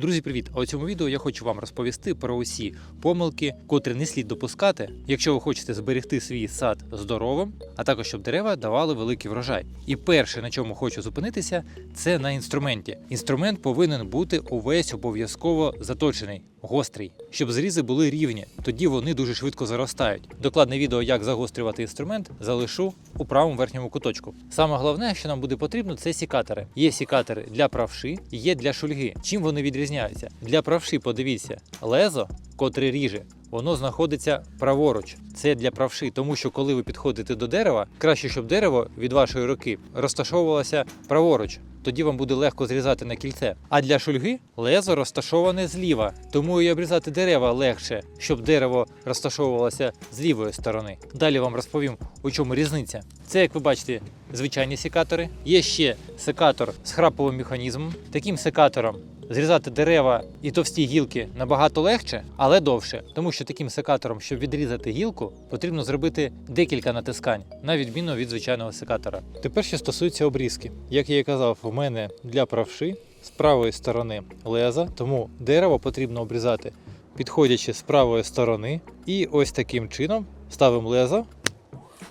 Друзі, привіт! А у цьому відео я хочу вам розповісти про усі помилки, котрі не слід допускати, якщо ви хочете зберегти свій сад здоровим, а також щоб дерева давали великий врожай. І перше, на чому хочу зупинитися, це на інструменті. Інструмент повинен бути увесь обов'язково заточений, гострий, щоб зрізи були рівні, тоді вони дуже швидко заростають. Докладне відео, як загострювати інструмент, залишу у правому верхньому куточку. Саме головне, що нам буде потрібно, це сікатори. Є сікатори для правши, є для шульги. Чим вони відрізняються? Для правши, подивіться, лезо, котре ріже, воно знаходиться праворуч. Це для правши, тому що коли ви підходите до дерева, краще, щоб дерево від вашої руки розташовувалося праворуч. Тоді вам буде легко зрізати на кільце. А для шульги лезо розташоване зліва, тому і обрізати дерева легше, щоб дерево розташовувалося з лівої сторони. Далі вам розповім, у чому різниця. Це, як ви бачите, звичайні секатори. Є ще секатор з храповим механізмом. Таким секатором зрізати дерева і товсті гілки набагато легше, але довше. Тому що таким секатором, щоб відрізати гілку, потрібно зробити декілька натискань, на відміну від звичайного секатора. Тепер, що стосується обрізки. Як я і казав, у мене для правши з правої сторони леза, тому дерево потрібно обрізати, підходячи з правої сторони. І ось таким чином ставимо лезо,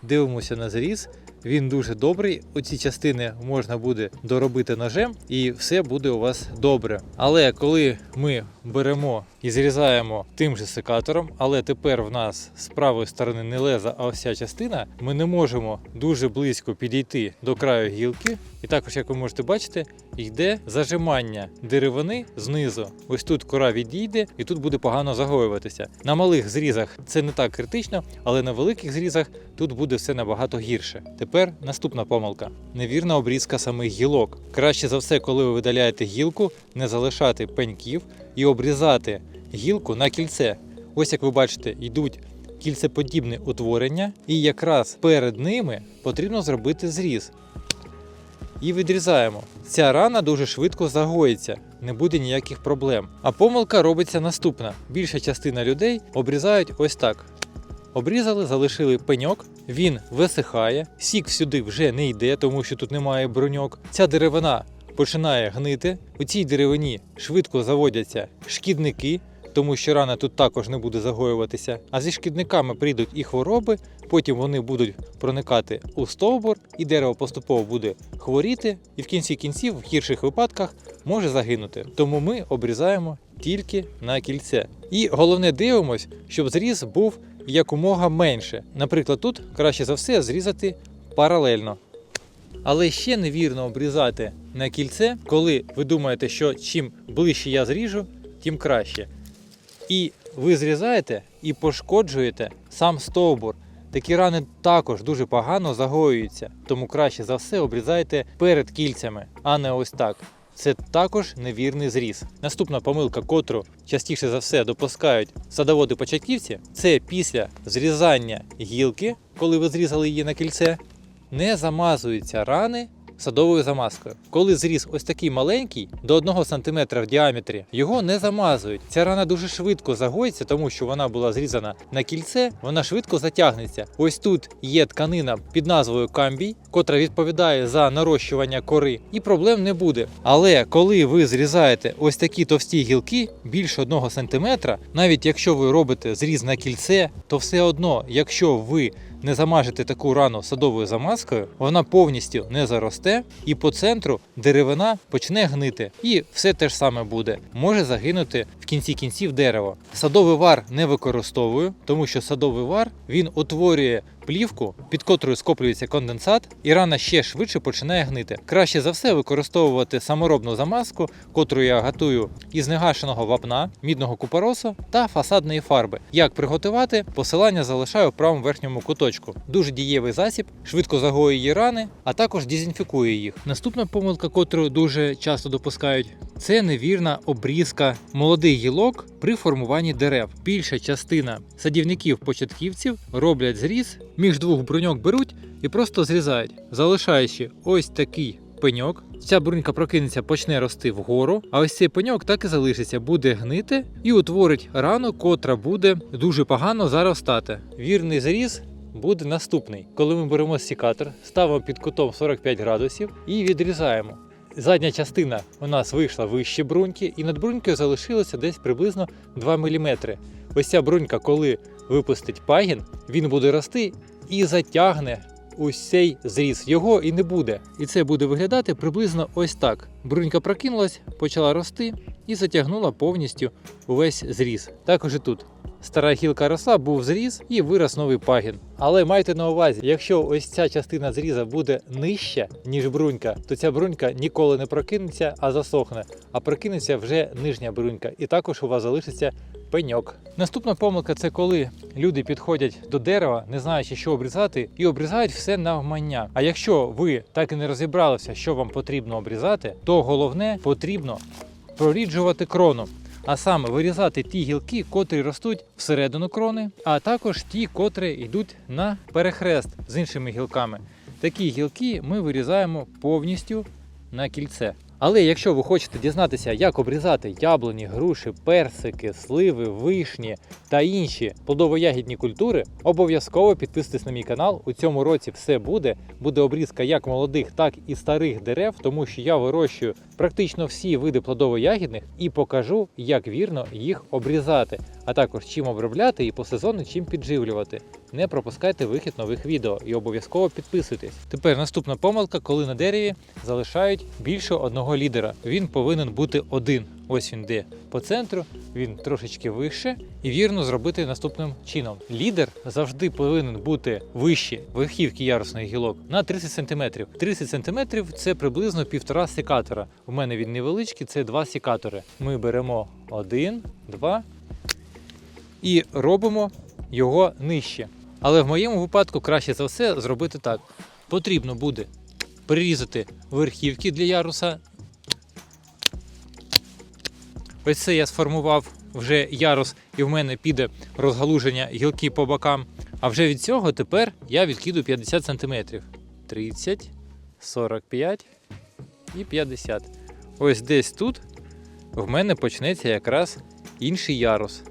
дивимося на зріз. Він дуже добрий, оці частини можна буде доробити ножем і все буде у вас добре. Але коли ми беремо і зрізаємо тим же секатором, але тепер в нас з правої сторони не леза, а ось ця частина, ми не можемо дуже близько підійти до краю гілки. І також, як ви можете бачити, йде зажимання деревини знизу. Ось тут кора відійде і тут буде погано загоюватися. На малих зрізах це не так критично, але на великих зрізах тут буде все набагато гірше. Тепер наступна помилка. Невірна обрізка самих гілок. Краще за все, коли ви видаляєте гілку, не залишати пеньків і обрізати гілку на кільце. Ось як ви бачите, йдуть кільцеподібні утворення, і якраз перед ними потрібно зробити зріз. І відрізаємо. Ця рана дуже швидко загоїться, не буде ніяких проблем. А помилка робиться наступна. Більша частина людей обрізають ось так. Обрізали, залишили пеньок, він висихає, сік сюди вже не йде, тому що тут немає бруньок. Ця деревина починає гнити, у цій деревині швидко заводяться шкідники, тому що рана тут також не буде загоюватися. А зі шкідниками прийдуть і хвороби, потім вони будуть проникати у стовбур, і дерево поступово буде хворіти, і в кінці кінців, в гірших випадках, може загинути. Тому ми обрізаємо тільки на кільце. І головне, дивимось, щоб зріз був якомога менше. Наприклад, тут краще за все зрізати паралельно. Але ще невірно обрізати на кільце, коли ви думаєте, що чим ближче я зріжу, тим краще. І ви зрізаєте і пошкоджуєте сам стовбур. Такі рани також дуже погано загоюються, тому краще за все обрізайте перед кільцями, а не ось так. Це також невірний зріз. Наступна помилка, котру частіше за все допускають садоводи-початківці, це після зрізання гілки, коли ви зрізали її на кільце, не замазуються рани садовою замазкою. Коли зріз ось такий маленький, до 1 см в діаметрі, його не замазують. Ця рана дуже швидко загоїться, тому що вона була зрізана на кільце, вона швидко затягнеться. Ось тут є тканина під назвою камбій, котра відповідає за нарощування кори, і проблем не буде. Але коли ви зрізаєте ось такі товсті гілки, більше 1 см, навіть якщо ви робите зріз на кільце, то все одно, якщо ви не замажете таку рану садовою замазкою, вона повністю не заросте і по центру деревина почне гнити. І все те ж саме буде. Може загинути в кінці кінців дерево. Садовий вар не використовую, тому що садовий вар, він утворює плівку, під котрою скоплюється конденсат, і рана ще швидше починає гнити. Краще за все використовувати саморобну замазку, котру я готую із негашеного вапна, мідного купоросу та фасадної фарби. Як приготувати, посилання залишаю в правому верхньому куточку. Дуже дієвий засіб, швидко загоює рани, а також дезінфікує їх. Наступна помилка, котру дуже часто допускають, це невірна обрізка молодих гілок при формуванні дерев. Більша частина садівників-початківців роблять зріз, між двох бруньок беруть і просто зрізають, залишаючи ось такий пеньок. Ця брунька прокинеться, почне рости вгору, а ось цей пеньок так і залишиться, буде гнити і утворить рану, котра буде дуже погано заростати. Вірний зріз буде наступний. Коли ми беремо секатор, ставимо під кутом 45 градусів і відрізаємо. задня частина у нас вийшла вище бруньки, і над брунькою залишилося десь приблизно 2 мм. Ось ця брунька, коли випустить пагін, він буде рости і затягне ось цей зріз. Його і не буде. І це буде виглядати приблизно ось так. Брунька прокинулась, почала рости і затягнула повністю увесь зріз. Також і тут. Стара гілка росла, був зріз і вирос новий пагін. Але майте на увазі, якщо ось ця частина зріза буде нижча, ніж брунька, то ця брунька ніколи не прокинеться, а засохне. А прокинеться вже нижня брунька. І також у вас залишиться пеньок. Наступна помилка – це коли люди підходять до дерева, не знаючи, що обрізати, і обрізають все навмання. А якщо ви так і не розібралися, що вам потрібно обрізати, то головне – потрібно проріджувати крону. А саме вирізати ті гілки, котрі ростуть всередину крони, а також ті, котрі йдуть на перехрест з іншими гілками. Такі гілки ми вирізаємо повністю на кільце. Але якщо ви хочете дізнатися, як обрізати яблуні, груші, персики, сливи, вишні та інші плодово-ягідні культури, обов'язково підписуйтесь на мій канал. У цьому році все буде. Буде обрізка як молодих, так і старих дерев, тому що я вирощую практично всі види плодово-ягідних і покажу, як вірно їх обрізати, а також чим обробляти і по сезону чим підживлювати. Не пропускайте вихід нових відео і обов'язково підписуйтесь. Тепер наступна помилка, коли на дереві залишають більше одного лідера. Він повинен бути один. Ось він де по центру, він трошечки вище, і вірно зробити наступним чином. Лідер завжди повинен бути вище верхівки ярусних гілок на 30 см. 30 см – це приблизно 1,5 секатора. У мене він невеличкий, це 2 секатори. Ми беремо 1, 2 і робимо його нижче. Але в моєму випадку краще за все зробити так. Потрібно буде прирізати верхівки для яруса. Ось це я сформував вже ярус, і в мене піде розгалуження гілки по бокам. А вже від цього тепер я відкидаю 50 см. 30, 45 і 50. Ось десь тут в мене почнеться якраз інший ярус.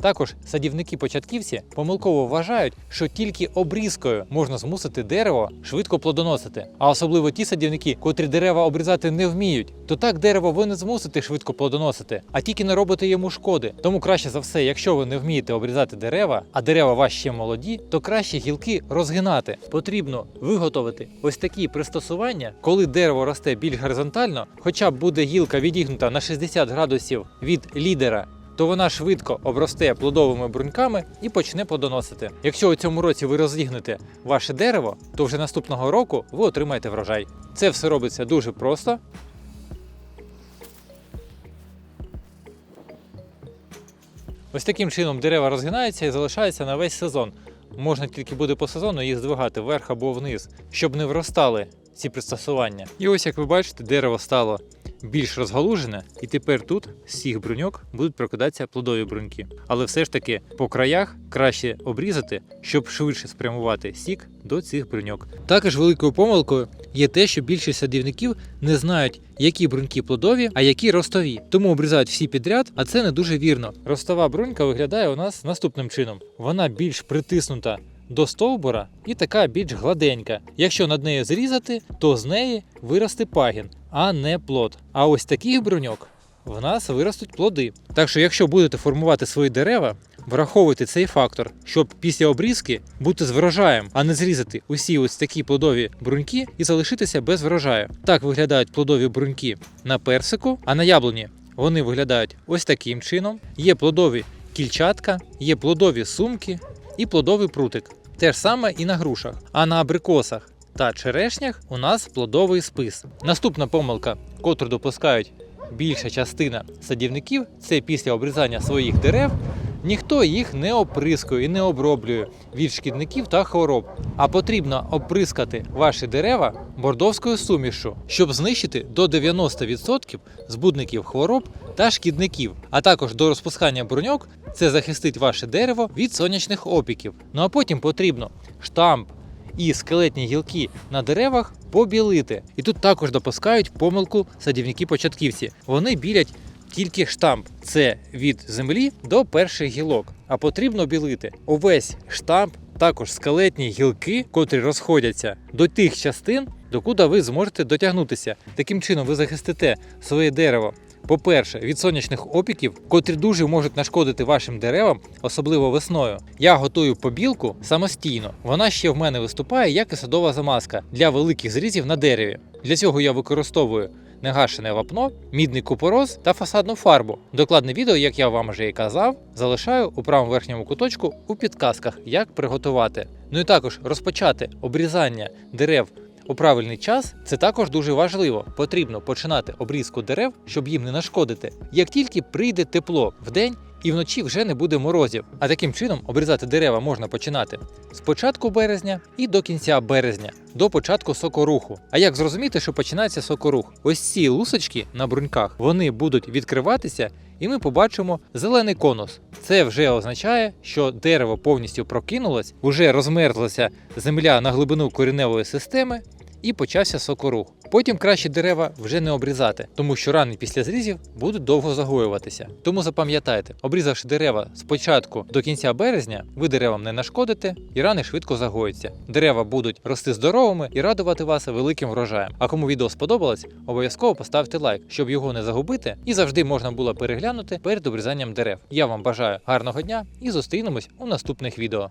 Також садівники-початківці помилково вважають, що тільки обрізкою можна змусити дерево швидко плодоносити. А особливо ті садівники, котрі дерева обрізати не вміють, то так дерево ви не змусите швидко плодоносити, а тільки не робите йому шкоди. Тому краще за все, якщо ви не вмієте обрізати дерева, а дерева ваші ще молоді, то краще гілки розгинати. Потрібно виготовити ось такі пристосування, коли дерево росте більш горизонтально, хоча б буде гілка відігнута на 60 градусів від лідера, то вона швидко обросте плодовими бруньками і почне плодоносити. Якщо у цьому році ви розігнете ваше дерево, то вже наступного року ви отримаєте врожай. Це все робиться дуже просто. Ось таким чином дерева розгинаються і залишаються на весь сезон. Можна тільки буде по сезону їх здвигати вверх або вниз, щоб не вростали ці пристосування. І ось, як ви бачите, дерево стало більш розгалужене, і тепер тут з цих бруньок будуть прокидатися плодові бруньки. Але все ж таки по краях краще обрізати, щоб швидше спрямувати сік до цих бруньок. Також великою помилкою є те, що більшість садівників не знають, які бруньки плодові, а які ростові. Тому обрізають всі підряд, а це не дуже вірно. Ростова брунька виглядає у нас наступним чином. Вона більш притиснута до стовбура і така більш гладенька. Якщо над нею зрізати, то з неї виросте пагін, а не плод. А ось таких бруньок в нас виростуть плоди. Так що, якщо будете формувати свої дерева, враховуйте цей фактор, щоб після обрізки бути з врожаєм, а не зрізати усі ось такі плодові бруньки і залишитися без врожаю. Так виглядають плодові бруньки на персику, а на яблуні вони виглядають ось таким чином. Є плодові кільчатка, є плодові сумки і плодовий прутик. Те ж саме і на грушах. А на абрикосах та черешнях у нас плодовий спис. Наступна помилка, котру допускають більша частина садівників, це після обрізання своїх дерев ніхто їх не оприскує і не оброблює від шкідників та хвороб. А потрібно оприскати ваші дерева бордовською сумішю, щоб знищити до 90% збудників хвороб та шкідників. А також до розпускання бруньок це захистить ваше дерево від сонячних опіків. Ну а потім потрібно штамп і скелетні гілки на деревах побілити. І тут також допускають помилку садівники-початківці. Вони білять тільки штамп. Це від землі до перших гілок. А потрібно білити увесь штамп, також скелетні гілки, котрі розходяться до тих частин, докуди ви зможете дотягнутися. Таким чином ви захистите своє дерево, по-перше, від сонячних опіків, котрі дуже можуть нашкодити вашим деревам, особливо весною. Я готую побілку самостійно. Вона ще в мене виступає як і садова замазка для великих зрізів на дереві. Для цього я використовую негашене вапно, мідний купорос та фасадну фарбу. Докладне відео, як я вам вже і казав, залишаю у правому верхньому куточку у підказках, як приготувати. Ну і також розпочати обрізання дерев у правильний час – це також дуже важливо. Потрібно починати обрізку дерев, щоб їм не нашкодити, як тільки прийде тепло вдень і вночі вже не буде морозів. А таким чином обрізати дерева можна починати з початку березня і до кінця березня, до початку сокоруху. А як зрозуміти, що починається сокорух? Ось ці лусочки на бруньках, вони будуть відкриватися, і ми побачимо зелений конус. Це вже означає, що дерево повністю прокинулось, вже розмерзлася земля на глибину кореневої системи, і почався сокорух. Потім краще дерева вже не обрізати, тому що рани після зрізів будуть довго загоюватися. Тому запам'ятайте, обрізавши дерева з початку до кінця березня, ви деревам не нашкодите і рани швидко загоються. Дерева будуть рости здоровими і радувати вас великим врожаєм. А кому відео сподобалось, обов'язково поставте лайк, щоб його не загубити і завжди можна було переглянути перед обрізанням дерев. Я вам бажаю гарного дня і зустрінемось у наступних відео.